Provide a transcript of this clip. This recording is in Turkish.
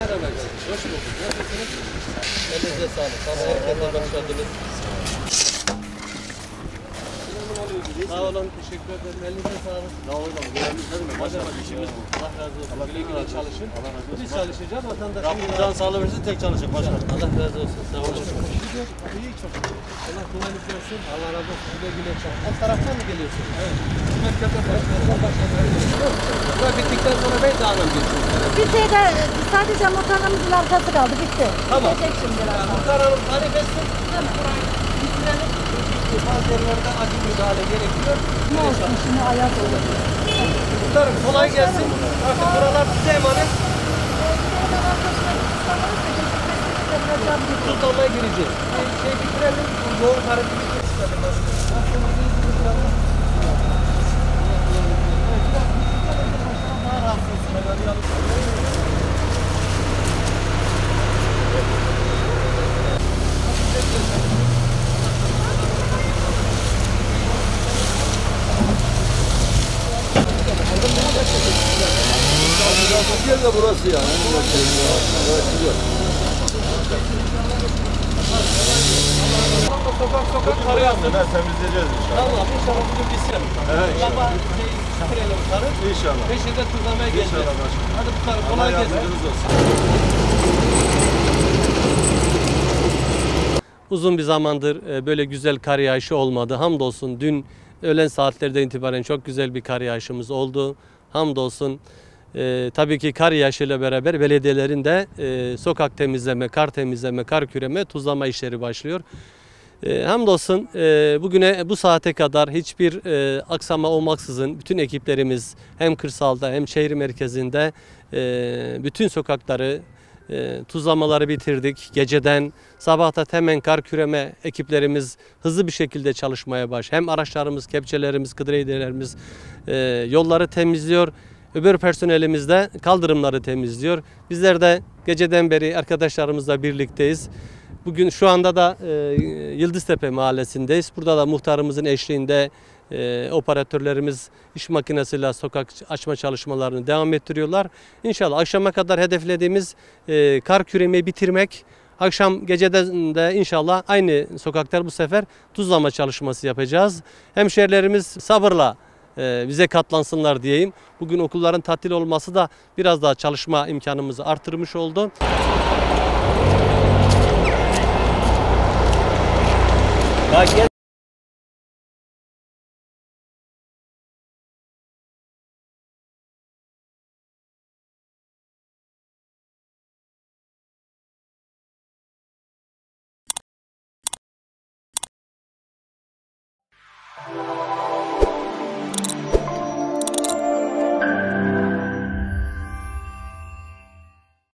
Merhaba, hoş bulduk. Nasılsınız? Elinize sağlık. Sabah erkenden başladınız. Sağ olun, teşekkür ederim. Elinize sağlık. Sağ olun, görevimiz ne demek? Başka işimiz bu. Allah razı olsun. Güle güle çalışın. Allah razı olsun. Biz çalışacağız, vatandaşın... Rabbim can sağlığı versin, tek çalışacak başkanım. Allah razı olsun. Sağ olun. İyi, çok. Allah kolaylık versin. Allah razı olsun. Güle güle çalışın. Alt taraftan mı geliyorsunuz? Evet. Merkezde başkanım. Bittikten sonra ben de anam geçiyorum. Bir şeyde sadece muhtarımızın arkası kaldı, bitti. Tamam. Bitecek şimdi birazdan. Muhtarım tarif etsin. Bitirelim. Bazı yerlerde acil müdahale gerekiyor. Ne olsun şimdi ayak olur. Muhtarım kolay gelsin. Bakın buralar size emanet. Sultanlığa gireceğiz. Şey bitirelim. Yoğun tarifi bitirelim. Daha rahatsız olsun. Yer de burası yani. Sokak karayasın. Temizleyeceğiz inşallah. Tamam, inşallah bugün bitsin. Evet, Ama bitirelim karı. İnşallah. Peşinde tuzlamaya geleceğiz. İnşallah başkanım. Hadi bu karı Allah kolay gelsin. yardımcınız olsun. Uzun bir zamandır böyle güzel kar yağışı olmadı. Hamdolsun dün öğlen saatlerden itibaren çok güzel bir kar yağışımız oldu. Hamdolsun tabii ki kar yağışıyla beraber belediyelerin de sokak temizleme, kar temizleme, kar küreme, tuzlama işleri başlıyor. Hamdolsun bugüne bu saate kadar hiçbir aksama olmaksızın bütün ekiplerimiz hem kırsalda hem şehir merkezinde bütün sokakları tuzlamaları bitirdik. Geceden sabahta hemen kar küreme ekiplerimiz hızlı bir şekilde çalışmaya başladı. Hem araçlarımız, kepçelerimiz, kıdreydelerimiz yolları temizliyor. Öbür personelimiz de kaldırımları temizliyor. Bizler de geceden beri arkadaşlarımızla birlikteyiz. Bugün şu anda da Yıldıztepe mahallesindeyiz. Burada da muhtarımızın eşliğinde operatörlerimiz iş makinesiyle sokak açma çalışmalarını devam ettiriyorlar. İnşallah akşama kadar hedeflediğimiz kar küremeyi bitirmek. Akşam geceden de inşallah aynı sokaklar bu sefer tuzlama çalışması yapacağız. Hemşehrilerimiz sabırla bize katlansınlar diyeyim. Bugün okulların tatil olması da biraz daha çalışma imkanımızı artırmış oldu.